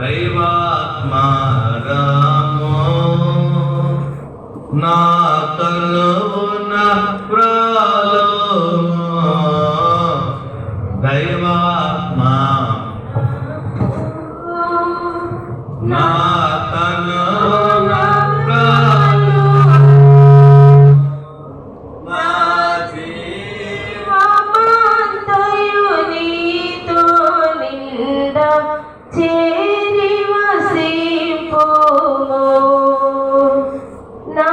దైవాత్మారామో నా తనువున ప్రాలోమో దైవాత్మా నా తనువున ప్రాలోమో నా జీవమంతయు నీతో నిండ చేరి వసింపుము నా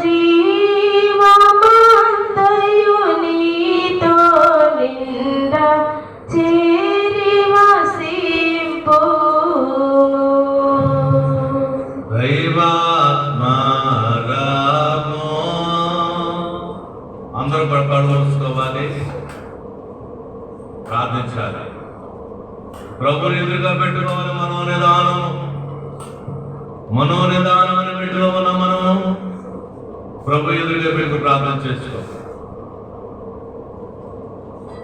జీవమంతయు నీతో నిండ చేరి వసింపుము దైవాత్మారామో అందరూ పడుకోవాలి, ప్రార్థించాలి. ప్రభుని ఎదురుగా పెట్టుకోవాలి. మనోనిదానం అని పెట్టులో ఉన్న మనము ప్రభు ఎదురుగా పెట్టుకు ప్రార్థన చేసుకో.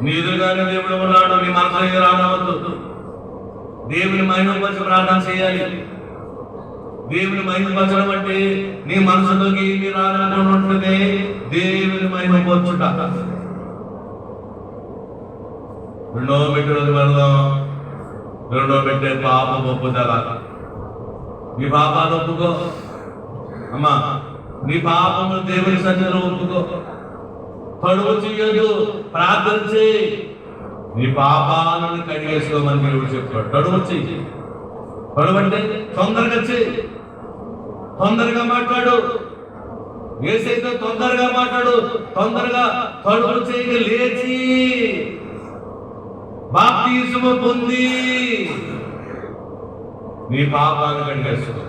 నీ ఎదురుగానే దేవుడు ఉన్నాడు, నీ మనసు రానవద్దు. దేవుని మహిమపరిచి ప్రార్థన చేయాలి. దేవుని మహిమపరచడం అంటే నీ మనసులోకి ఏమి రానకుండా ఉంటుంది. దేవుని మహిమపరచుట. రెండో మెట్టులోకి వెళదాం. రెండో పెట్టే పాపం ఒప్పుదల. నీ పాపాలు ఒప్పుకో అమ్మా, నీ పాపము దేవుని సన్నిధిలో ఒప్పుకో. పడువు చేయొద్దు, ప్రార్థన చేయి. నీ పాపాలను కడిగేసుకోమని దేవుడు చెప్తాడు. పడువు చెయ్యి. పడువు అంటే తొందరగా చెయ్యి, తొందరగా మాట్లాడు. ఏసైతే తొందరగా మాట్లాడు. తొందరగా పడువు చేయగా లేచి బాప్తిస్మము పొంది నీ పాపాలను కడిగేసుకో.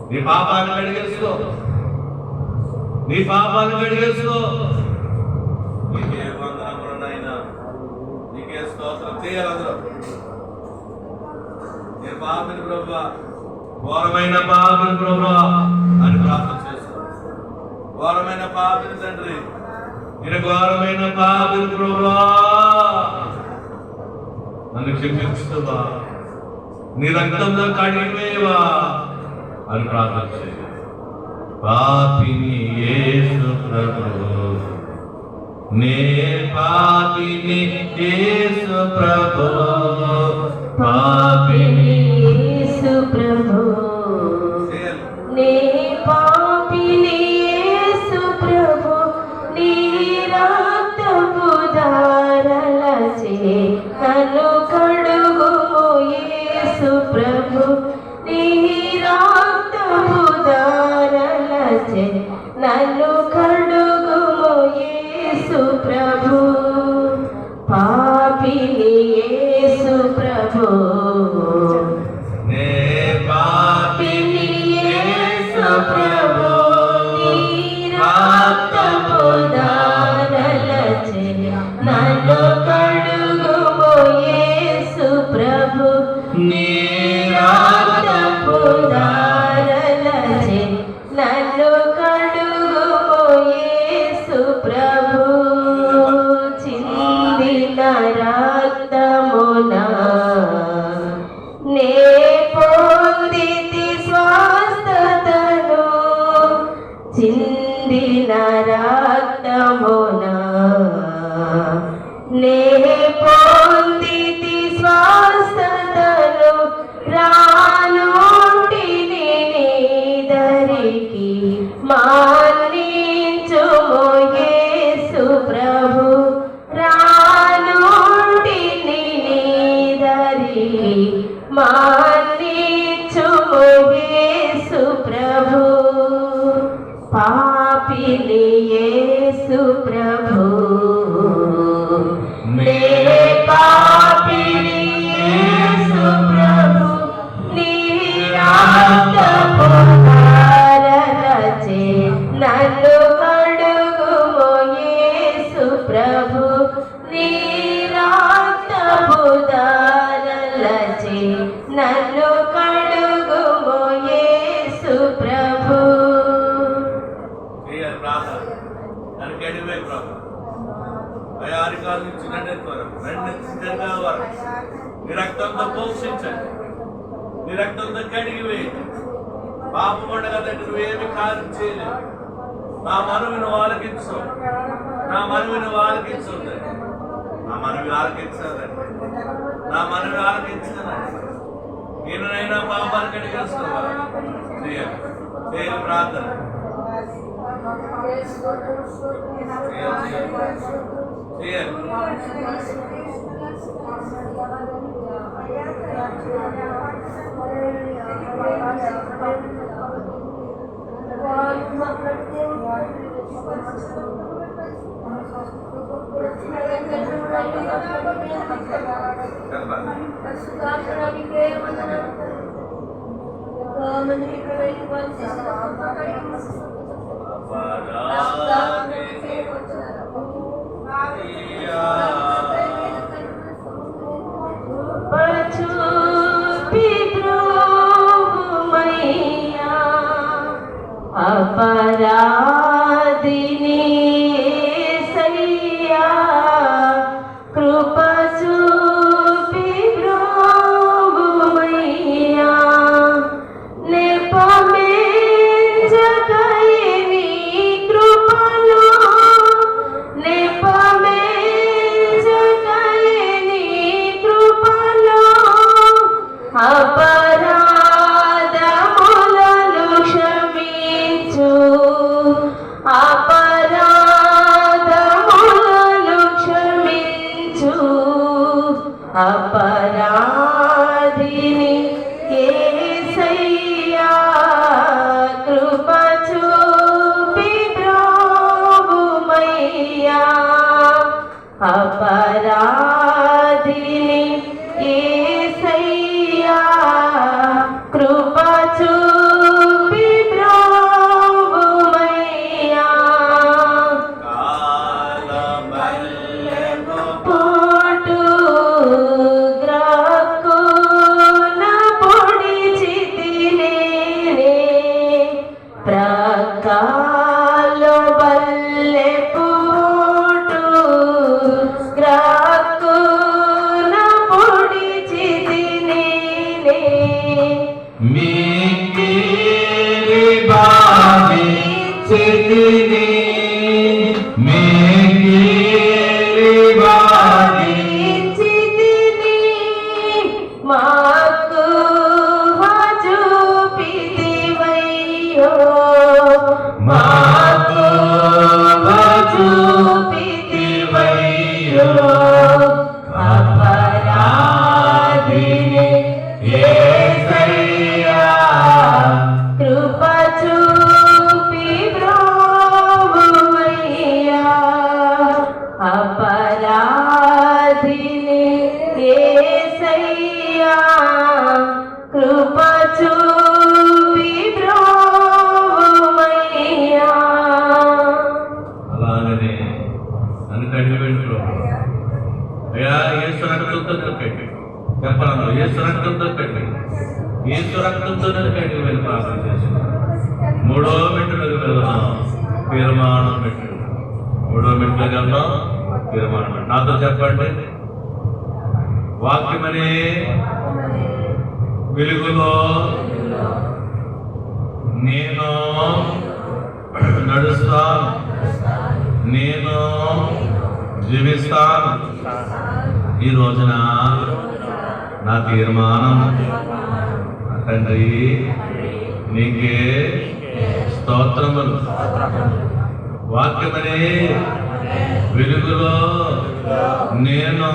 నీ పాపాలను కడిగేసుకో. నీ పాపాలను కడిగేసుకో. నీకే వందనములు నాయనా, నీకే స్తోత్రం చేయాలి. నేను పాపిని ప్రభువా, ఘోరమైన పాపిని ప్రభువా అని ప్రార్థన చేసుకో. ఘోరమైన పాపిని తండ్రి, నేను ఘోరమైన పాపిని ప్రభువా, నన్ను క్షమించువా, నీ రక్తంలో కడిగివేవా అని ప్రార్థన చేయి. పాపిని యేసు ప్రభు, నే పాపిని యేసు ప్రభు, పాపిని యేసు ప్రభు, నే పాపిని యేసు ప్రభు, నీ రక్తపు ధారలచే నన్ను కడుగుము యేసు ప్రభు, నీ రక్తపు ధారలచే నన్ను కడుగుము యేసు ప్రభు. పాపిని యేసు ప్రభు, నే పాపిని యేసు ప్రభు, నీ రక్తపు ధారలచే నన్ను కడుగుము యేసు ప్రభు, నీ రక్తపు ధారలచే నన్ను కడుగుము యేసు ప్రభు. చిందిన రక్తమున నే పొందితి స్వస్థతను, చిందిన రక్తమున నే పొందితి స్వస్థతను, రానుంటిని నీ దరికి మన్నించుము యేసు ప్రభు, రానుంటిని నీ దరికి మన్నించుము యేసు ప్రభు. పాపిని యేసు ప్రభు, నే పాపిని యేసు ప్రభు, నీ రక్తపు ధారలచే నన్ను కడుగుము యేసు ప్రభు, నీ రక్తపు ధారలచే నన్ను కడుగుము యేసు ప్రభు. అరికాల నుంచి రెండు వరకు, రెండు వరకు నీ రక్తంతో పోషించండి. నీ రక్తంతో కడిగివే. పాపం ఉండగా తండ్రి నువ్వేమి కార్యం చేయలేవు. నా మనవిని వాళ్ళకించు, నా మనవిని వాళ్ళకించు, నా మనవి ఆలకించాలండి, నా మనవి ఆలకించాలండి. నేనైనా పాపాన్ని కడిగేసుకోవాలి. చేయాలి ప్రార్థన. చేయాలి. అపరాధిని యేసయ్యా కృప చూపి బ్రోవుమయ్యా నెపమేంచకై నీ కృపలో నెపమేంచకై నీ కృపలో అపరాధములను క్షమించు అపరాధములను క్షమించు అపరాధిని యేసయ్యా కృప చూపి బ్రోవుమయ్యా అపరాధిని యేసయ్యా కృప చూపి బ్రోవుమయ్యా పోటు గ్రక్కున పొడిచితినే ప్రకాలో బల్లె పోటు గ్రక్కున పొడిచితినే మీకేలి బావి చితిని మీకేలి బావి మాకు చూపితివయ్యో మాకు చూపితివయ్యో అపరాధిని యేసయ్యా కృప చూపి బ్రోవుమయ్యా అపరాధిని యేసయ్యా కృప చూపి బ్రోవుమయ్యా. అలాగనే నన్ను కడిగి వెళ్ళి అయ్యా యేసు రక్తంతో కట్టి చెప్పాను. యేసు రక్తంతో కట్టి యేసు రక్తంతో కడిగి వెళ్ళి ప్రార్థన చేసిన 3వ మెట్టులకు వెళ్దాం. తీర్మానం పెట్టు. 3వ మెట్టులకు వెళ్దాం. తీర్మానం పెట్టు. నాతో చెప్పండి. వాక్యమనే వెలుగులో నేను నడుస్తాను, నేను జీవిస్తాను. ఈ రోజున నా తీర్మానం తండ్రి నీకే స్తోత్రములు. వాక్యమనే వెలుగులో నేను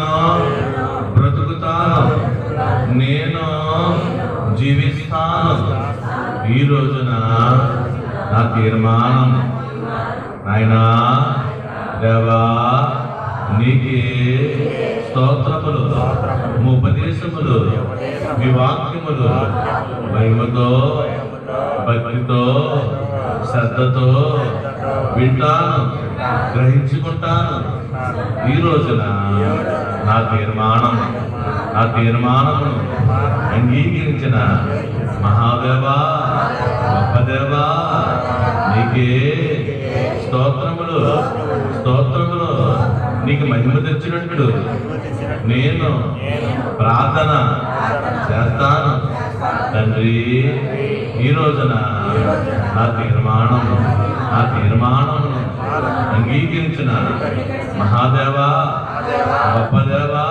బ్రతుకుతాను, నేను జీవిస్తాను. ఈ రోజున నా తీర్మానం నాయనా దేవా నీకే స్తోత్రములు, మీ ఉపదేశములు, మీ వాక్యములు మహిమతో భక్తితో శ్రద్ధతో వింటాను, గ్రహించుకుంటాను. ఈ రోజున నా తీర్మానమును అంగీకరించిన మహాదేవా గొప్పదేవా నీకే స్తోత్రములు నీకు మహిమ తెచ్చినట్టు నేను ప్రార్థన చేస్తాను తండ్రి. ఈ రోజున నా తీర్మానము అంగీకరించిన మహాదేవా, గొప్ప దేవా,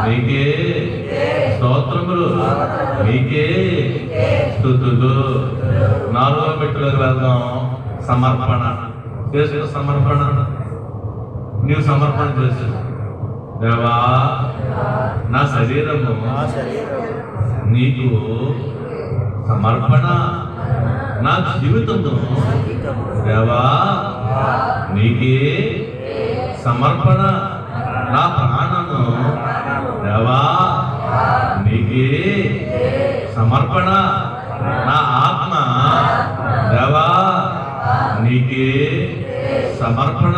నీకే స్తోత్రములు, నీకే స్తుతులు. 4వ మెట్టులోకి వెళ్దాం. సమర్పణ చేసిన సమర్పణ. నీవు సమర్పణ చేసు. దేవా, నా శరీరము నీకు సమర్పణ. నా జీవితము దేవా నీకే సమర్పణ. నా ప్రాణము దేవా నీకే సమర్పణ. నా ఆత్మ దేవా నీకే సమర్పణ.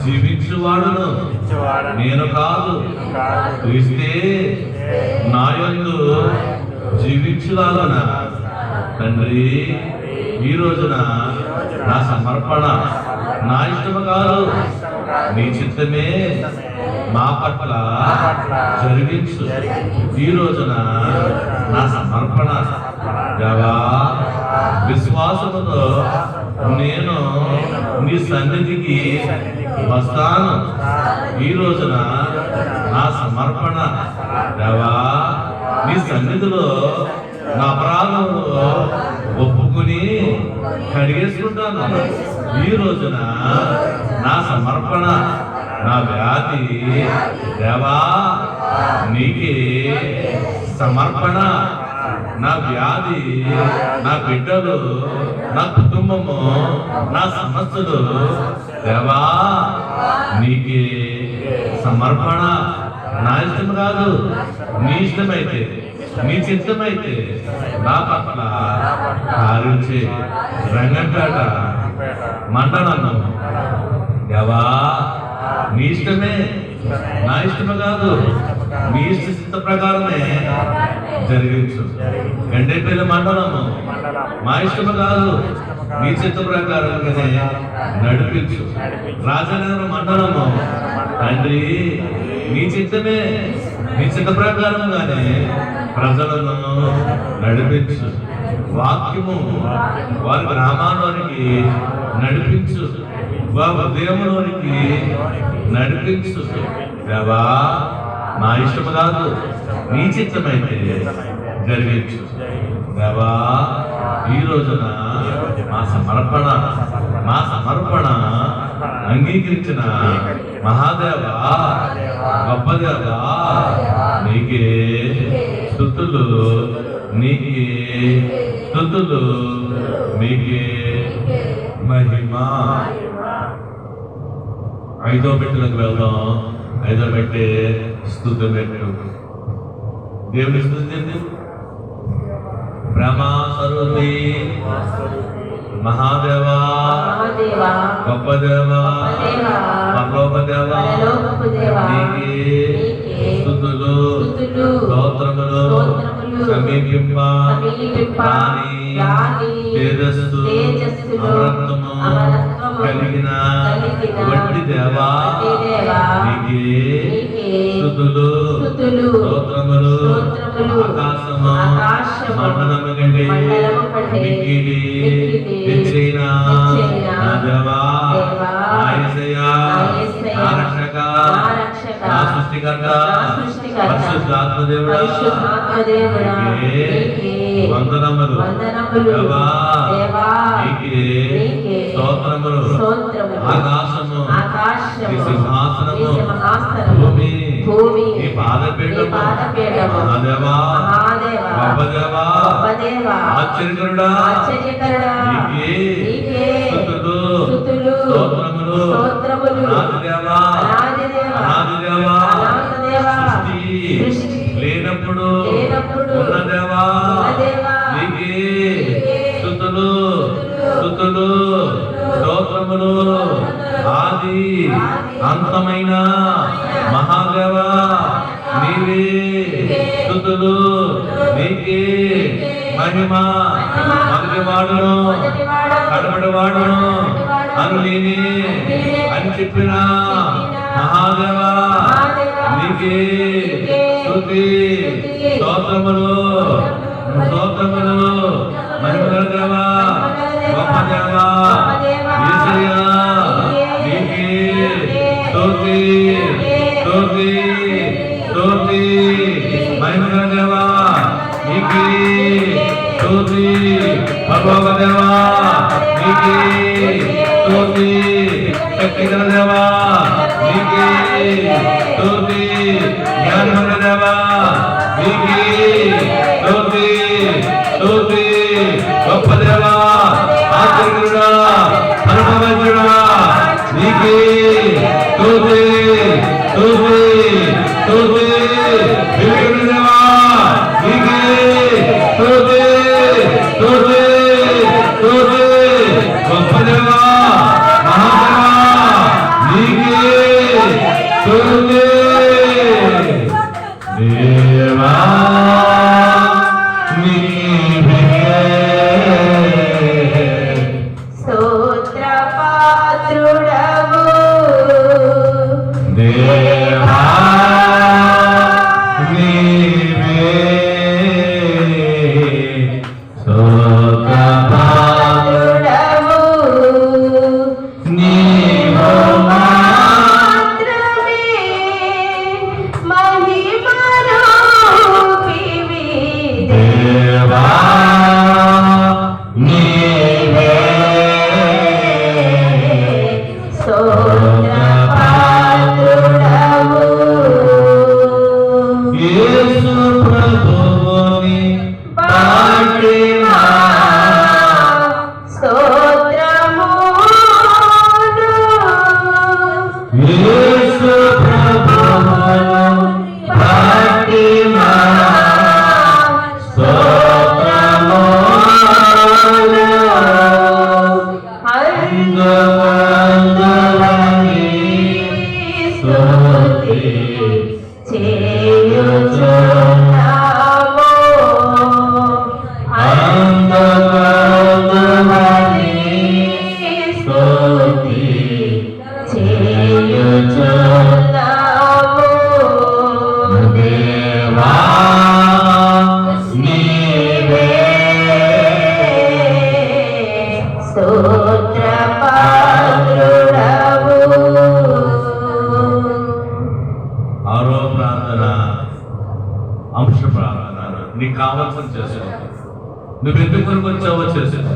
జీవించువాడును నేను కాదు, క్రీస్తే నా యందు జీవించులాగన తండ్రి. ఈ రోజున నా సమర్పణ నా ఇష్టము కాదు, నీ చిత్తమే మా పట్ల జరిగించు. ఈ రోజున నా సమర్పణ దేవా, విశ్వాసముతో నేను నీ సన్నిధికి వస్తాను. ఈ రోజున నా సమర్పణ దేవా, నీ సన్నిధిలో నా అపరాధంలో ఒప్పుకుని కడిగేసుకుంటాను. ఈ రోజున నా సమర్పణ, నా వ్యాధి దేవా నీకే సమర్పణ. నా వ్యాధి, నా బిడ్డలు, నా కుటుంబము, నా సమస్యలు దేవా నీకే సమర్పణ. నా ఇష్టం కాదు, నీ ఇష్టమైతే, నీ చిత్తమైతే నా పట్ల కార్యించే. రంగంపేట మండలం దేవా నీ ఇష్టమే, నా ఇష్టమే కాదు, నీ ఇష్ట చిత్త ప్రకారమే జరిగించు. గండేపల్లి మండలము మా ఇష్టము కాదు, నీ చిత్త ప్రకారంగానే నడిపించు. రాజనగరం మండలము తండ్రి నీ చిత్తమే, నీ చిత్త ప్రకారంగానే ప్రజలను నడిపించు. వాక్యము వారి గ్రామాల్లోనికి నడిపించు, వారి హృదయంలోనికి నడిపించు. దేవా నా ఇష్టము కాదు, నీ చిత్తమైతే జరిగించు. దేవా ఈ రోజున మా సమర్పణ అంగీకరించిన మహాదేవా, గొప్ప దేవా నీకే స్తుతులు, నీకే స్తుతులు, నీకే మహిమ. 5వ మెట్టులకు వెళ్దాం. 5వ మెట్టే స్తుతి మెట్టు. దేవుని స్తుతించండి. బ్రహ్మ స్వరూపి మహాదేవా, గొప్ప దేవా, పరలోక దేవా నీకే స్తుతులు, స్తోత్రములు సమీపింప తేజస్సు అమరత్వము కలిగిన వట్టి దేవా నీకే స్తుతులు, స్తోత్రములు. ఆకాశము మండలము కంటే మిక్కిలి తెచ్చిన నా దేవా, నా యేసయ్యా, నా రక్షక, నా సృష్టికర్త, పరిశుద్ధాత్మ దేవుడా నీకే వందనములు. దేవా నీకే స్తోత్రములు. ఆకాశము నీ సింహాసనము, భూమి నీ పాదపీఠము. నా దేవా, గొప్ప దేవా, ఆశ్చర్యకరుడా నీకే స్తుతులు, స్తోత్రములు. అనాది దేవా, అనాది దేవా, సృష్టి లేనప్పుడు ఉన్న దేవా నీకే స్తుతులు, స్తుతులు, స్తోత్రములు. ఆది అంతమైన మహాదేవా నీవే స్తుతులు, నీకే మహిమ. మొదటి వాడును, కడపటి వాడును, అనులేని అని చెప్పిన మహాదేవా నీకే స్తుతి స్తోత్రములు స్తోత్రములు మహిమగల దేవా గొప్ప దేవా యేసయ్యా నీకే స్తుతి స్తుతి స్తుతి మహిమగల దేవా నీకే స్తుతి పరలోక దేవా నీకే స్తుతి శక్తిగల దేవా నీకే స్తుతి జ్ఞానగల దేవా నీకే స్తుతి స్తుతి గొప్ప దేవా ఆశ్చర్యుడా పరమవైద్యుడా నీకే స్తుతి స్తుతి స్తుతి వెలుగుల దేవా నీకే స్తుతి స్తుతి స్తుతి గొప్ప దేవా మహాదేవా నీకే స్తుతి దేవా నీవే స్తోత్ర పాత్రుడవు దేవా నీవే స్తోత్ర పాత్రుడవు నీవు మాత్రమే మహిమరూపివి దేవా నీవే స్తోత్ర పాత్రుడవు యేసు ప్రభువుని పాడినా స్తోత్రములు యేసు ప్రభువుని పాడినా స్తోత్రములు అందవందవని స్తుతి చేయుచున్నాము అందవందవని స్తుతి చేయుచున్నాము దేవా నీవే స్తోత్ర పాత్రుడవు ఆరో ప్రార్థన అంశ ప్రార్థన నీకు కావాల్సిన చేసుకో నువ్వెందుకు కొరకు వచ్చావో చేసుకో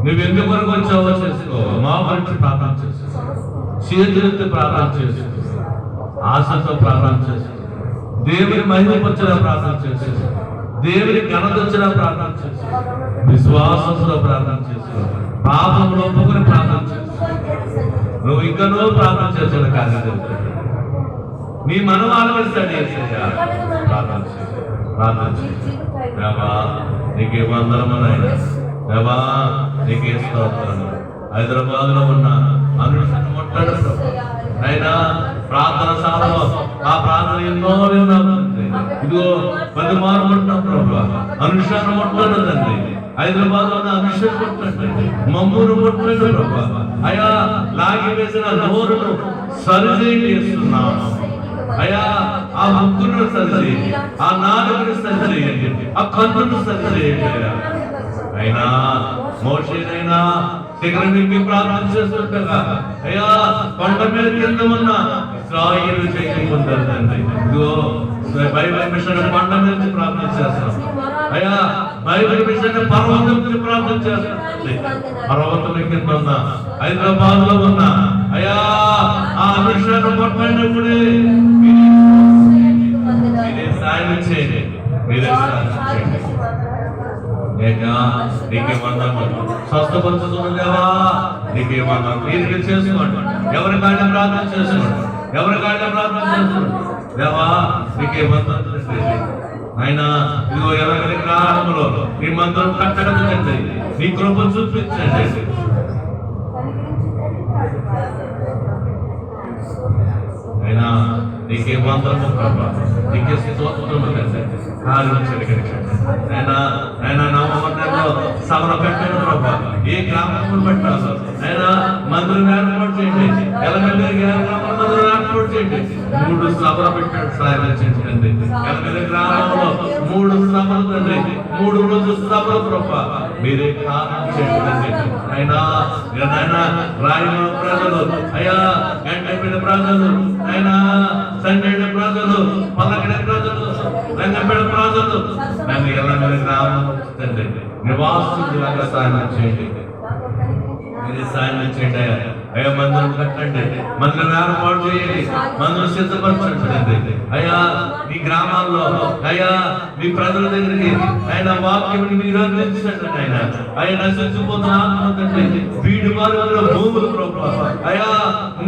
నువ్వెందుకు కొరకు వచ్చావో చేసుకో మా గురించి ప్రార్థన చేసుకో చేతులెత్తి ప్రార్థన చేసుకో ఆశతో ప్రార్థన చేసుకో దేవుని మహిమపరచిన ప్రార్థన చేసుకో దేవుని ఘనతొచ్చిన ప్రార్థన చేసుకో విశ్వాసంలో ప్రార్థన చేసుకో పాపంలో ఒప్పుకొని ప్రార్థన చేసుకో నువ్వు ఇంకనో ప్రార్థన చేసిన కార్యం జరుగుతుంది మీ మనవాళ్ళని స్టడీ చేసేయా ప్రార్థన చేసి ప్రార్థన చేసి దేవా నీకే వందనము నాయన దేవా నీకే స్తోత్రము హైదరాబాద్ లో ఉన్న అనుషను ముట్టండి అయినా ప్రార్థన శాలలో ఆ ప్రార్థన ఎన్నో విన్నాను ఇదిగో 10 మార్లు ముట్టాం ప్రభు అనుషాన్ని ముట్టండి తండ్రి హైదరాబాద్ లో ఉన్న అనుషను ముట్టండి మమ్మూరు ముట్టండి ప్రభు అయా లాగి వేసిన నోరును సరిచేయండి చేస్తున్నాము అయ్యా ఆ ముక్కును సరిచేయండి ఆ నాలుగును సరిచేయండి ఆ కన్నును సరిచేయండి అయినా మోషేనైనా శిఖరం ఎక్కి ప్రార్థన చేస్తుండగా అయ్యా కొండ మీద కింద ఉన్న ఇశ్రాయేలు శక్తి పొందారు తండ్రి ఇదిగో బైబిల్ మిషన్ కొండ మీద నుంచి ప్రార్థన చేస్తాం అయ్యా బైబిల్ మిషన్ పర్వతం నుంచి ప్రార్థన చేస్తాం పర్వతం కింద ఉన్న హైదరాబాద్ లో ఉన్న అయ్యా ఆ మిషన్ మొట్టమొదటి మీరే సాయం చేయండి మీరే సాయం చేయండి నీకే వందనములు స్వస్థపరుచుతున్నదేవా నీకే వందనం మీరు చేసుకోండి ఎవరి కాళ్ళ ప్రార్థన చేసుకోండి ఎవరి కాళ్ళ ప్రార్థన చేసుకోండి దేవా నీకే వందనములు ఆయన ఇదిగో ఎవరి కాలంలో మీ మంత్రం కట్టడం తండ్రి నీ కృప చూపించండి అయినా నీకే వందనము ప్రభా నీకే స్తోత్రము తండ్రి కార్యం చేయగలిగండి ఆయన నవమందిరంలో సభలు పెట్టండి ప్రభా ఏ గ్రామం పెట్టాలి ఆయన మందిరం ఏర్పాటు చేయండి, ఎలమెల్లి మందిరం ఏర్పాటు చేయండి. 3 సభలు పెట్టాడు సాయించండి. ఎలమెల్లి గ్రామంలో 3 సభలు తండ్రి, 3 రోజుల సభలు ప్రభా మీరే కారణం చేయండి. అయినా రాయల ప్రజలు, అయ్యా గంటపేట ప్రజలు, అయినా సంగేట ప్రజలు, పల్లకడ ప్రజలు, రంగపేట ప్రజలు నన్ను ఎలమెల్లి గ్రామం తండ్రి నివాసులాగా సాయం చేయండి. మీరే సాయం చేయండి అయ్యా. అయ్యా మందిరం కట్టండి, మందిరం ఏర్పాటు చేయండి, మందిరం సిద్ధపరచండి. అయ్యా మీ గ్రామాల్లో, అయ్యా మీ ప్రజల దగ్గరికి ఆయన వాక్యం మీరు అందించండి. ఆయన ఆయన నశించిపోతున్న ఆత్మ వీడి వారి భూములు ప్రభా, అయ్యా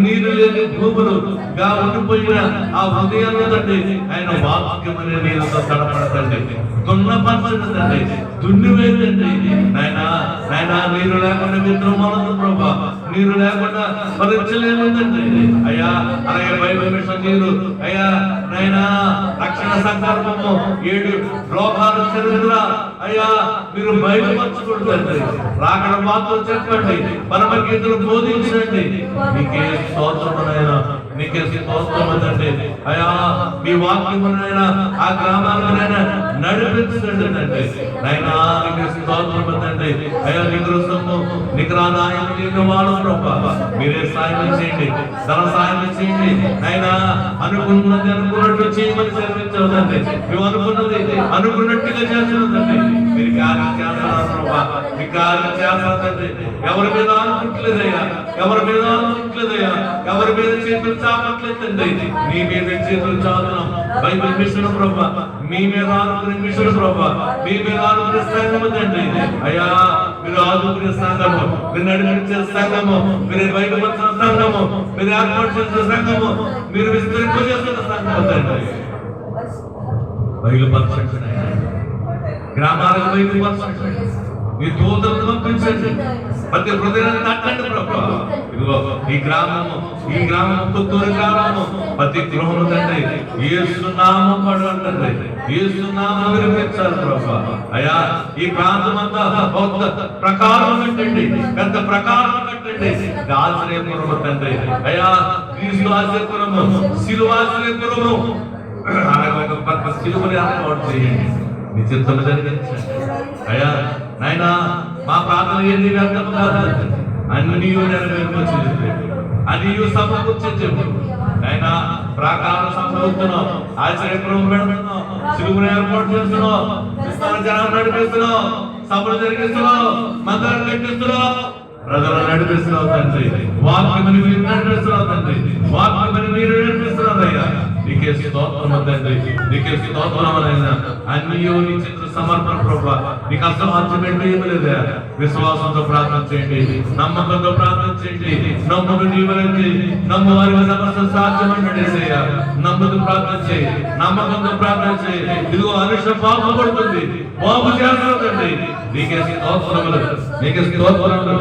నీరు లేని భూములుగా ఉండిపోయిన ఆ హృదయాన్ని తండ్రి ఆయన వాక్యం అనే నీరుతో తడపడతండి, దున్నపరచండి, దున్నివేయండి. నాయన నీరు లేకుండా విద్రోహాలతో ప్రభా, నీరు లేకుండా పరీక్షలేదండి. అయ్యా అలాగే బైబిల్ మిషన్ నీరు, అయ్యా నాయన రక్షణ సంకల్పము 7 లోకాల చరిత్ర, అయ్యా మీరు బయలుపరచుకుంటుంది, రాకడ మాత్రం చెప్పండి, పరమ గీతలు బోధించండి. నీకే స్తోత్రమునైనా, నీకే స్తోత్రమండి. అయ్యా మీ వాక్యమునైనా ఆ గ్రామాలనైనా నడిపించండి తండ్రి. నాయనా నీకే స్తోత్రమండి. అయ్యా నిగ్రహము నిగ్రహాయం లేని వాడు ప్రభా మీరే సాయం చేయండి, ధన సాయం చేయండి. ఆయన అనుకున్నది అనుకున్నట్టు చేయమని సెలవించవద్దండి, మేము అనుకున్నది అనుకున్నట్టుగా చేస్తున్నదండి. మీరు కార్యం చేస్తున్నారు ప్రభా, మీ కార్యం చేస్తారండి. ఎవరి మీద అనుకుంటలేదయ్యా, ఎవరి మీద అనుకుంటలేదయ్యా, ఎవరి మీద చేతులు చాపట్లేదండి, మీ మీద చేతులు చాలుతున్నాం. బైబిల్ మిషన్ ప్రభా మీ మీద ఆదుకునే మిషన్ ప్రభా, మీ మీద ఆదుకునే సంఘము తండ్రి. అయ్యా మీరు ఆదుకునే సంఘము, మీరు నడిపించే సంఘము, మీరు బయటపరిచిన సంఘము, మీరు ఏర్పాటు చేసిన సంఘము, మీరు విస్తరింపజేస్తున్న సంఘము తండ్రి. బయలుపరచండి, గ్రామాలకు బయలుపరచండి, మీ దూతలను పంపించండి, ప్రతి హృదయాన్ని తట్టండి ప్రభా. ఇదిగో ఈ గ్రామము కొత్తూరు గ్రామము ప్రతి గృహము తండ్రి యేసు నామం పడండి, యేసు నామం వినిపించాలి ప్రభా. అయ్యా ఈ ప్రాంతం అంతా ప్రకారం కట్టండి, పెద్ద ప్రకారం కట్టండి, ఆశ్రయపురము తండ్రి. అయ్యా క్రీస్తు ఆశ్రయపురము, శిలువ ఆశ్రయపురము అలాగే ఒక శిలువని ఏర్పాటు చేయండి, మీ చిత్తము జరిగించండి. అయ్యా నాయనా మా ప్రార్థన ఏంటి వ్యర్థం కాదు, అన్నీ నెరవేర్చి అన్నీ సమకూర్చే ఆయన ప్రాకారం సంభవిస్తున్నాం, ఆశ్చర్యపురం పెడుతున్నాం, శిలువను ఏర్పాటు చేస్తున్నాం, జనాలు నడిపిస్తున్నాం, సభలు జరిగిస్తున్నాం, మందిరం కట్టిస్తున్నాం, ప్రజలను నడిపిస్తున్నావు తండ్రి. వాక్యమని మీరు నడిపిస్తున్నావు తండ్రి, వాక్యమని మీరు నడిపిస్తున్నారు అయ్యా. నీకే స్తోత్రము తండ్రి, నీకే స్తోత్రములైనా అన్నీ నీ చిత్ర సమర్పణ ప్రభా. నీకు అసమాధ్యమేంటి ఏమి లేదా, విశ్వాసంతో ప్రార్థన చేయండి, నమ్మకంతో ప్రార్థన చేయండి, నమ్ముడు నీవరండి, నమ్ము వారి సమస్య సాధ్యమయ్యా. నమ్ముతూ ప్రార్థన చేయి, నమ్మకంతో ప్రార్థన చేయి. ఇదిగో అనుష పాపం పడుతుంది, బాబు చేస్తుందండి. నీకే స్తోత్రములు, నీకే స్తోత్రములు,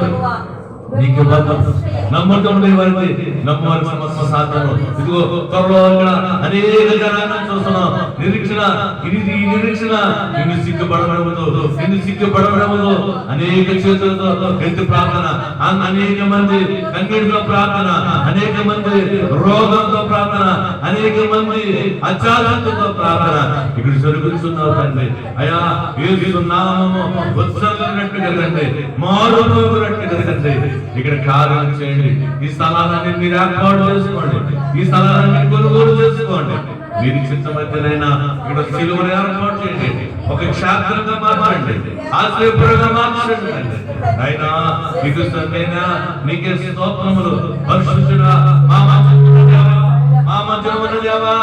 నీకు నమ్మకం ఉండే వారికి నమ్మవారి సమస్య సాధన. ఇదిగో త్వరలో ఇక్కడ అనేక జనాలను చూస్తున్నాం. నిరీక్షణ నిన్ను సిగ్గుపడవడముతో అనేక చేతులతో గట్టి ప్రార్థన, అనేక మంది కన్నీటితో ప్రార్థన, అనేక మంది రోగంతో ప్రార్థన, అనేక మంది అత్యాచారంతో ప్రార్థన ఇక్కడ జరుగుతున్నారు తండ్రి. అయ్యా యేసు నామము ఉత్సర్గనట్టు కదండి, మారునట్టు కదండి. ఇక్కడ కార్యం చేయండి, ఈ స్థలాన్ని మీరు ఏర్పాటు చేసుకోండి, ఈ స్థలాన్ని కొనుగోలు చేసుకోండి. మీరు చిత్తమైతేనైనా ఇక్కడ శిలువను ఏర్పాటు చేయండి, ఒక క్షేత్రంగా మార్చండి, ఆశ్రయపురంగా మార్చండి. అయినా మీకు నీకే స్తోత్రములు. పరిశుద్ధుడా మా మధ్యలో దేవా,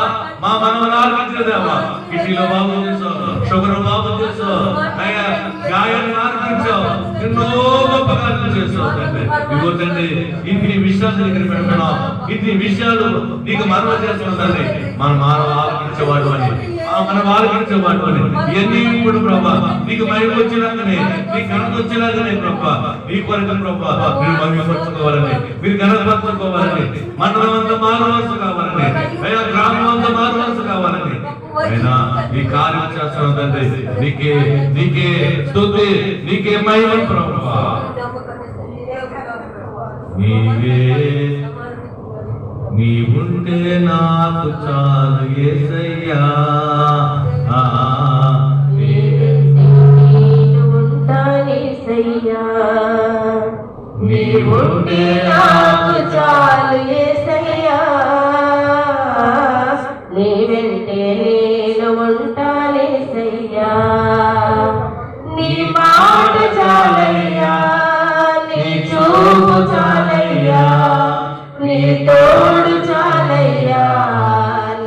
మా మనవరాలు దేవా, కిడ్నీలో బాగు చేసావు, షుగర్ బాగు చేసావు, అయ్యా గాయాన్ని ఆర్పించావు, ఎన్నో గొప్ప కార్యాలు చేసావు తండ్రి. ఇవ్వతండి ఇన్ని విషయాలు దగ్గర పెడుతున్నాం, ఇన్ని విషయాలు నీకు మనవ చేస్తుందండి. మన మానవ ఆలకించేవాడు అని, మనం ఆలకించేవాడు అని ఇవన్నీ ఇప్పుడు ప్రభా నీకు మహిమ వచ్చేలాగానే, నీ ఘనత వచ్చేలాగానే ప్రభా, నీ కొరకు ప్రభా మీరు మహిమపరచుకోవాలని, మీరు ఘనపరచుకోవాలని, మండలం అంతా మారువలస కావాలని, అయ్యా గ్రామం అంతా మారువలస కావాలని అయినా ఈ కార్యం చేస్తున్నదండి. నీకే స్తుతి, నీకే మహిమ ప్రభా. నీవే నీవుంటే నాకు చాలు యేసయ్యా. నేను ఉంటానేసయ్యా, నీవుంటే నాకు చాలు యేసయ్యా, నీ వెంటే నేను ఉంటానేసయ్యా, నీ మాట చాలయ్యా, నీ చూపు చాలయ్యా, నీ తోడు చాలయ్యా,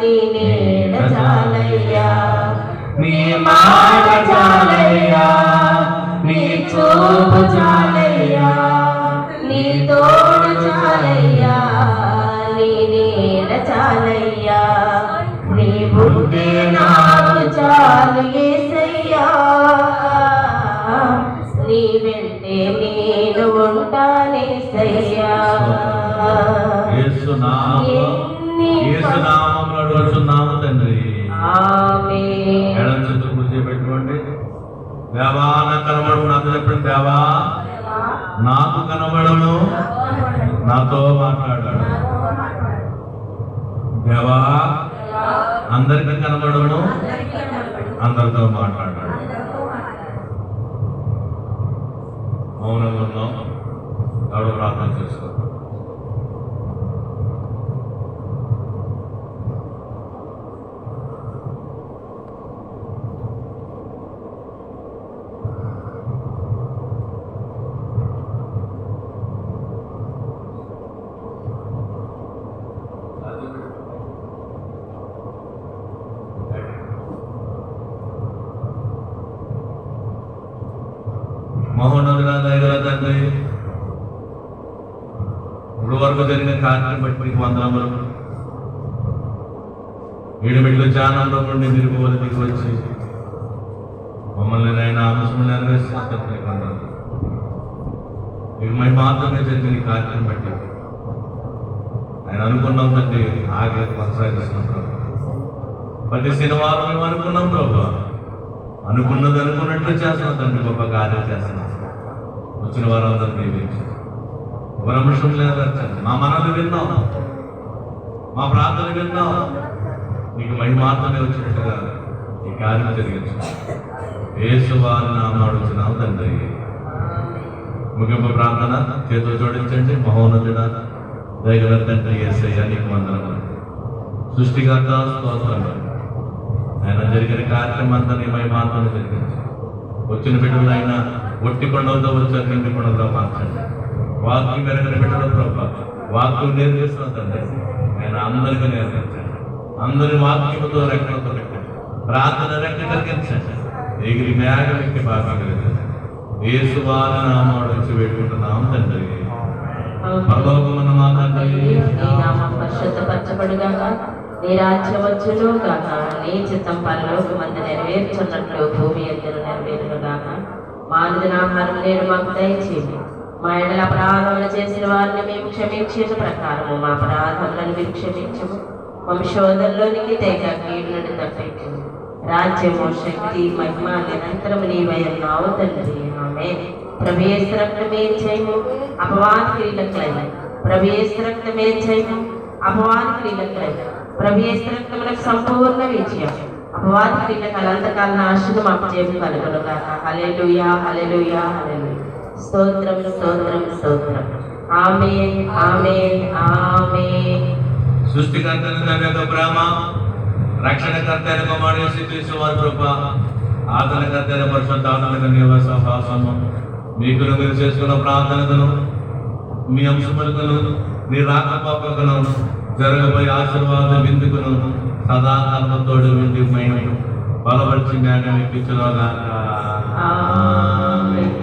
నీ నీడ చాలయ్యా, నీ మాట చాలయ్యా, నీ చూపు చాలయ్యా, నీ తోడు చాలయ్యా, నీ నీడ చాలయ్యా, నీ బుద్ధి నాకు చాలు యేసయ్యా, నీ వెంటే నేను ఉంటానేసయ్యా. యేసునామములో అడుగుచున్నాము తండ్రి. ఆమేన్. ఎడమ చేతులు కూర్చోబెట్టుకోండి. దేవా నాకు కనబడము, నాతో చెప్పండి. దేవా నాకు కనబడము, నాతో మాట్లాడాడు. దేవా అందరికీ కనబడము, అందరితో మాట్లాడాడు. మౌనంగా ఉన్నాం. ఎవడో ప్రార్థన చేసుకో. మహోన్నతుడ దయగల తండ్రి, ఇప్పుడు వరకు జరిగిన కార్యం బట్టి మీకు వందనములు. ఏడుమిట్లు ధ్యానంలో నుండి మీరు దిగి వచ్చి మమ్మల్ని నైనా అంశములు నెరవేర్చినందుకు వందనాలు. మీకు మేము మాత్రమే జరిగిన కార్యం బట్టి ఆయన అనుకున్నాం తండ్రి, ఆగి కొనసాగిస్తున్నాం ప్రభు. ప్రతి శనివారం మేము అనుకున్నాం ప్రభు, అనుకున్నది అనుకున్నట్లు చేస్తున్నాం తండ్రి, గొప్ప కార్యం చేస్తున్నాం. వచ్చిన వారు అందరూ దీవించి ఒక నిమిషం నెరవేర్చండి. మా మనలు విన్నాం, మా ప్రార్థన విన్నాం, మీకు మహిమ మాత్రమే వచ్చినట్టుగా ఈ కార్యం జరిగించు. యేసు వారి నామమున అడుగుచున్నాం తండ్రి. ముగింపు ప్రార్థన చేతులు జోడించండి. మహోన్నతుడ దయగల తండ్రి యేసయ్యా నీకు వందనములు. సృష్టికర్త స్తోత్రములు. ఆయన జరిగిన కార్యక్రమం అంతా నీ మహిమాత్మను జరిగించు. వచ్చిన బిడ్డలైనా ఒట్టి కొండలతో వచ్చారు, నిండి కొండలతో మార్చండి. వాక్యం పెరిగిన బిడ్డల ప్రభావ వాక్యం నేర్పిస్తున్న తండ్రి ఆయన అందరికీ నేర్పించండి. అందరి వాక్యముతో రెక్కలతో పెట్టండి. ప్రార్థన రెక్క కలిగించండి. ఎగిరి మేఘం ఎక్కి భాగం కలిగించండి. యేసు వారి నామమున వచ్చి వేడుకుంటున్నాం తండ్రి. పరలోకమున్న మా తండ్రి, నీ నామం పరిశుద్ధపరచబడుగాక, నీ రాజ్యం వచ్చును గాక, నీ చిత్తం పరలోకమందు నెరవేర్చున్నట్లు భూమి యందును నెరవేరును గాక. మా అనుదినాహారం నేడు మాకు దయచేయండి. మా ఎడల అపరాధములు చేసిన వారిని మేము క్షమించిన ప్రకారము మా అపరాధములను మీరు క్షమించము. వంశోదరులోనికి తేక కీడు నుండి తప్పించము. రాజ్యము శక్తి మహిమ నిరంతరము నీవై ఉన్నావు తండ్రి. ఆమేన్. ప్రభు యేసు రక్తమే జయము, అపవాది క్రియలకైన ప్రభు యేసు రక్తమే జయము, అపవాది క్రియలకైన ప్రభు యేసు రక్తమునకు సంపూర్ణ విజయం. అపవాది క్రియలకు అనంతకాల నాశనం అపజయం కలుగును గాక. హల్లెలూయా, హల్లెలూయా, హల్లెలూయా. స్తోత్రం, స్తోత్రం, స్తోత్రం. ఆమేన్, ఆమేన్, ఆమేన్. సృష్టికర్త యొక్క ప్రేమ, రక్షణకర్త కుమారుడు యేసుక్రీస్తు వారి కృప, ఆదరణకర్త పరిశుద్ధాత్మ నివాస సహవాసము మీకు మీరు చేసుకున్న ప్రార్థనలను, మీ అంశములను, మీ రాకపోకలను, జరగబోయే ఆశీర్వాద విందుకును సదాకాలంతోడు విందు బలపరిచి జ్ఞానం ఇప్పించుగాక. ఆమేన్.